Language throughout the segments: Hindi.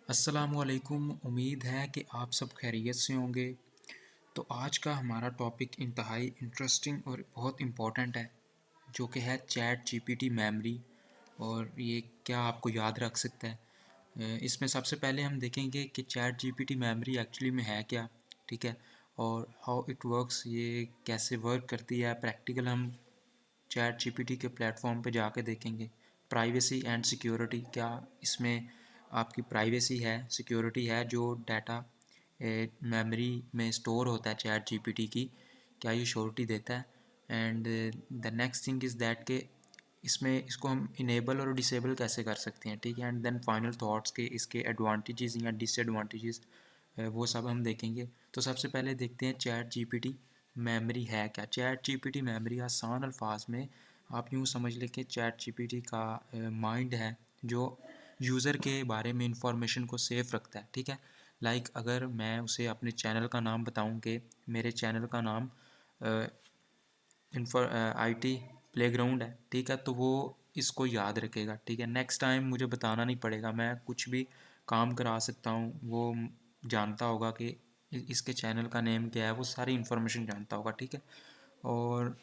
अस्सलामुअलैकुम। उम्मीद है कि आप सब खैरियत से होंगे। तो आज का हमारा टॉपिक इंतहाई इंटरेस्टिंग और बहुत इम्पोर्टेंट है, जो कि है चैट जीपीटी मेमोरी और ये क्या आपको याद रख सकता है। इसमें सबसे पहले हम देखेंगे कि चैट जीपीटी मेमोरी एक्चुअली में है क्या, ठीक है, और हाउ इट वर्क्स, ये कैसे वर्क करती है। प्रैक्टिकल हम चैट जीपीटी के प्लेटफॉर्म पे जाके देखेंगे। प्राइवेसी एंड सिक्योरिटी, क्या इसमें आपकी प्राइवेसी है, सिक्योरिटी है, जो डाटा मेमोरी में स्टोर होता है चैट जीपीटी की, क्या ये श्योरिटी देता है। And the next thing is that के इसमें इसको हम इनेबल और डिसेबल कैसे कर सकते हैं, ठीक है। एंड देन फाइनल थॉट्स के इसके एडवांटेजेस या डिसएडवांटेजेस, वो सब हम देखेंगे। तो सबसे पहले देखते हैं चैट जीपीटी मेमोरी है क्या। चैट जीपीटी मेमोरी आसान अल्फाज में आप यूँ समझ लें कि चैट जीपीटी का माइंड है, जो यूज़र के बारे में इंफॉर्मेशन को सेफ रखता है, ठीक है। लाइक अगर मैं उसे अपने चैनल का नाम बताऊं कि मेरे चैनल का नाम आईटी प्लेग्राउंड है, ठीक है, तो वो इसको याद रखेगा, ठीक है। नेक्स्ट टाइम मुझे बताना नहीं पड़ेगा, मैं कुछ भी काम करा सकता हूँ, वो जानता होगा कि इसके चैनल का नेम क्या है, वो सारी इन्फॉर्मेशन जानता होगा, ठीक है। और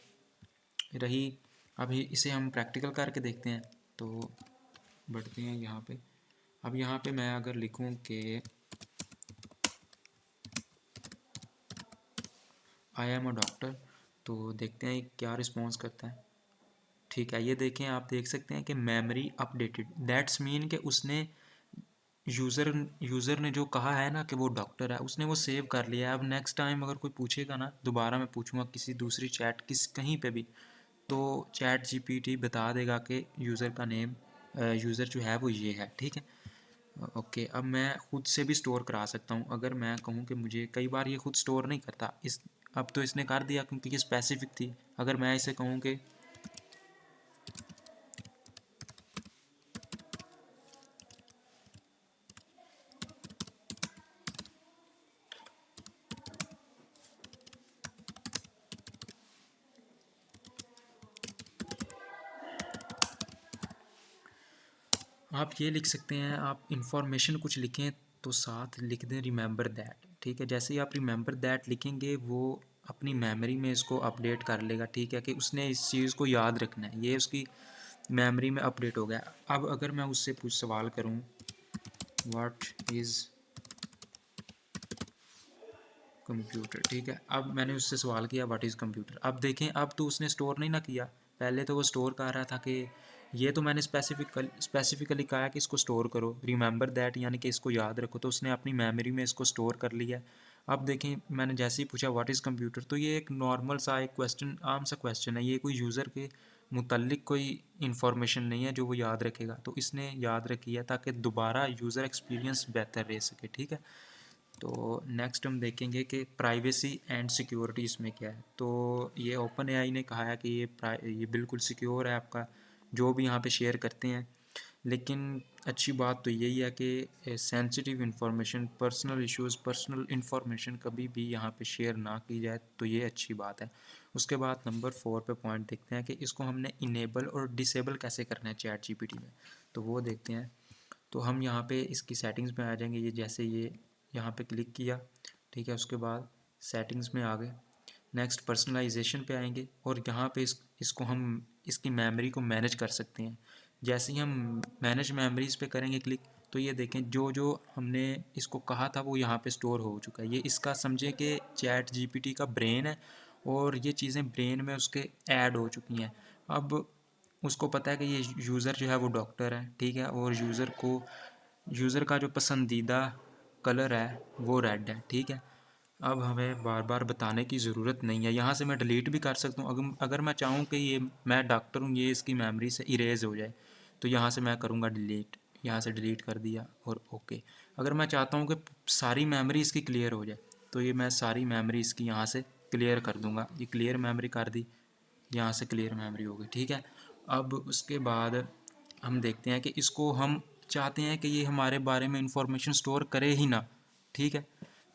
रही, अभी इसे हम प्रैक्टिकल करके देखते हैं। तो बढ़ते हैं यहाँ पे। अब यहाँ पे मैं अगर लिखूँ कि आई एम अ डॉक्टर, तो देखते हैं क्या रिस्पॉन्स करता है। ठीक है, ये देखें, आप देख सकते हैं कि मेमोरी अपडेटेड, दैट्स मीन कि उसने यूज़र ने जो कहा है ना कि वो डॉक्टर है, उसने वो सेव कर लिया है। अब नेक्स्ट टाइम अगर कोई पूछेगा ना, दोबारा मैं पूछूंगा किसी दूसरी चैट कहीं पे भी, तो चैट जीपीटी बता देगा कि यूज़र का नेम, यूज़र जो है वो ये है, ठीक है। ओके, अब मैं खुद से भी स्टोर करा सकता हूँ। अगर मैं कहूँ कि मुझे, कई बार ये खुद स्टोर नहीं करता, इस अब तो इसने कर दिया क्योंकि ये स्पेसिफिक थी। अगर मैं इसे कहूँ कि आप ये लिख सकते हैं, आप इंफॉर्मेशन कुछ लिखें तो साथ लिख दें रिमेंबर दैट, ठीक है। जैसे ही आप रिमेंबर दैट लिखेंगे, वो अपनी मेमोरी में इसको अपडेट कर लेगा, ठीक है, कि उसने इस चीज़ को याद रखना है, ये उसकी मेमोरी में अपडेट हो गया। अब अगर मैं उससे कुछ सवाल करूं, व्हाट इज़ कंप्यूटर, ठीक है, अब मैंने उससे सवाल किया व्हाट इज़ कंप्यूटर। अब देखें, अब तो उसने स्टोर नहीं ना किया, पहले तो वो स्टोर कर रहा था कि ये तो मैंने स्पेसिफिकली कहा कि इसको स्टोर करो, रिमेंबर दैट यानी कि इसको याद रखो, तो उसने अपनी मेमोरी में इसको स्टोर कर लिया। अब देखें, मैंने जैसे ही पूछा व्हाट इज़ कंप्यूटर, तो ये एक नॉर्मल सा एक क्वेश्चन, आम सा क्वेश्चन है, ये कोई यूज़र के मुतल्लिक कोई इन्फॉर्मेशन नहीं है जो वो याद रखेगा, तो इसने याद रखी है ताकि दोबारा यूज़र एक्सपीरियंस बेहतर रह सके, ठीक है। तो नेक्स्ट हम देखेंगे कि प्राइवेसी एंड सिक्योरिटी इसमें क्या है। तो ये ओपन एआई ने कहा है कि ये बिल्कुल सिक्योर है, आपका जो भी यहाँ पे शेयर करते हैं। लेकिन अच्छी बात तो यही है कि sensitive information, personal issues, personal information कभी भी यहाँ पे शेयर ना की जाए, तो ये अच्छी बात है। उसके बाद नंबर 4 पे पॉइंट देखते हैं कि इसको हमने इनेबल और डिसेबल कैसे करना है चैट जीपीटी में, तो वो देखते हैं। तो हम यहाँ पे इसकी सेटिंग्स में आ जाएंगे, ये जैसे ये यहाँ पे क्लिक किया, ठीक है, उसके बाद सेटिंग्स में आ गए, नेक्स्ट पर्सनलाइजेशन पे आएंगे, और यहाँ पे इसको हम इसकी मेमोरी को मैनेज कर सकते हैं। जैसे ही हम मैनेज मेमोरीज पे करेंगे क्लिक, तो ये देखें जो जो हमने इसको कहा था वो यहाँ पे स्टोर हो चुका है। ये इसका समझे कि चैट जीपीटी का ब्रेन है, और ये चीज़ें ब्रेन में उसके ऐड हो चुकी हैं। अब उसको पता है कि ये यूज़र जो है वो डॉक्टर है, ठीक है, और यूज़र का जो पसंदीदा कलर है वो रेड है, ठीक है। अब हमें बार बार बताने की ज़रूरत नहीं है, यहाँ से मैं डिलीट भी कर सकता हूँ। अगर मैं चाहूँ कि ये मैं डॉक्टर हूँ, ये इसकी मेमोरी से इरेज हो जाए, तो यहाँ से मैं करूँगा डिलीट, यहाँ से डिलीट कर दिया और ओके। अगर मैं चाहता हूँ कि सारी मेमोरी इसकी क्लियर हो जाए, तो ये मैं सारी मेमोरी इसकी यहाँ से क्लियर कर दूँगा, ये क्लियर मेमोरी कर दी, यहाँ से क्लियर मेमोरी हो गई, ठीक है। अब उसके बाद हम देखते हैं कि इसको हम चाहते हैं कि ये हमारे बारे में इंफॉर्मेशन स्टोर करे ही ना, ठीक है,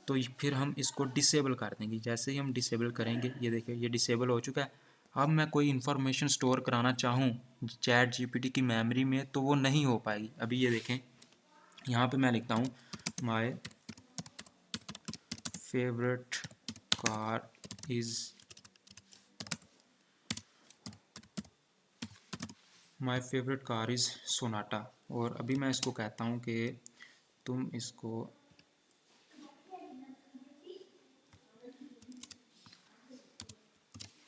तो फिर हम इसको डिसेबल कर देंगे। जैसे ही हम डिसेबल करेंगे, ये देखिए ये डिसेबल हो चुका है। अब मैं कोई इन्फॉर्मेशन स्टोर कराना चाहूँ चैट जीपीटी की मेमोरी में, तो वो नहीं हो पाएगी। अभी ये देखें, यहाँ पे मैं लिखता हूँ my favourite car is my favourite car is Sonata. और अभी मैं इसको कहता हूँ कि तुम इसको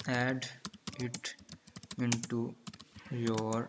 add it into your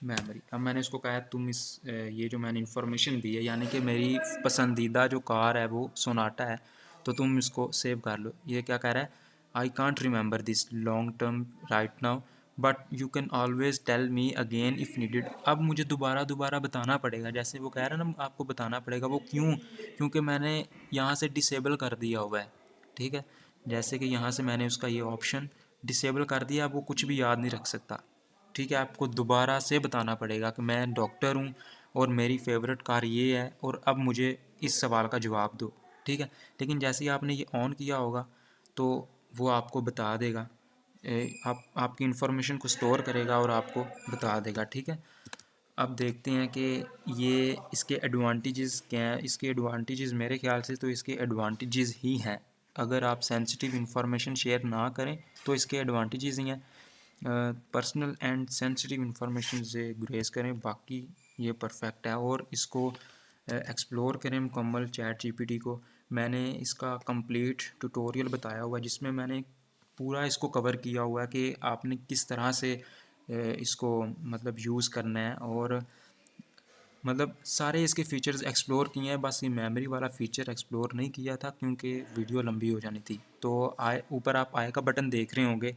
memory. अब मैंने इसको कहा तुम इस ये जो मैंने इन्फॉर्मेशन दी है, यानी कि मेरी पसंदीदा जो कार है वो सोनाटा है, तो तुम इसको सेव कर लो। ये क्या कह रहा है, I can't remember this long term right now but you can always tell me again if needed. अब मुझे दोबारा बताना पड़ेगा, जैसे वो कह रहा है ना आपको बताना पड़ेगा, वो क्यों, क्योंकि मैंने यहाँ से डिसेबल कर दिया हुआ है। ठीक है, जैसे कि यहाँ से मैंने उसका ये ऑप्शन डिसेबल कर दिया, अब वो कुछ भी याद नहीं रख सकता। ठीक है, आपको दोबारा से बताना पड़ेगा कि मैं डॉक्टर हूँ और मेरी फेवरेट कार ये है और अब मुझे इस सवाल का जवाब दो। ठीक है, लेकिन जैसे ही आपने ये ऑन किया होगा तो वो आपको बता देगा, आप आपकी इन्फॉर्मेशन को स्टोर करेगा और आपको बता देगा। ठीक है, अब देखते हैं कि ये इसके एडवांटेजेस क्या हैं। इसके एडवांटेजेस मेरे ख्याल से तो इसके एडवांटेजेस ही हैं। अगर आप सेंसिटिव इन्फॉर्मेशन शेयर ना करें तो इसके एडवांटेजेस ही हैं। पर्सनल एंड सेंसिटिव इंफॉर्मेशन से गुरेज करें, बाकी ये परफेक्ट है। और इसको एक्सप्लोर करें मुकम्मल चैट जीपीटी को। मैंने इसका कंप्लीट ट्यूटोरियल बताया हुआ है जिसमें मैंने पूरा इसको कवर किया हुआ है कि आपने किस तरह से इसको मतलब यूज़ करना है, और मतलब सारे इसके फ़ीचर्स एक्सप्लोर किए हैं। बस ये मेमोरी वाला फ़ीचर एक्सप्लोर नहीं किया था क्योंकि वीडियो लंबी हो जानी थी। तो आई ऊपर आप आई का बटन देख रहे होंगे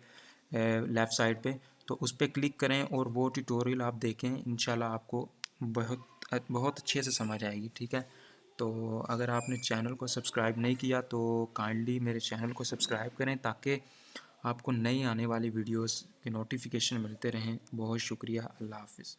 लेफ़्ट साइड पे, तो उस पर क्लिक करें और वो ट्यूटोरियल आप देखें। इंशाल्लाह आपको बहुत बहुत अच्छे से समझ आएगी। ठीक है, तो अगर आपने चैनल को सब्सक्राइब नहीं किया तो काइंडली मेरे चैनल को सब्सक्राइब करें ताकि आपको नई आने वाली वीडियोस के नोटिफिकेशन मिलते रहें। बहुत शुक्रिया, अल्लाह हाफ़िज़।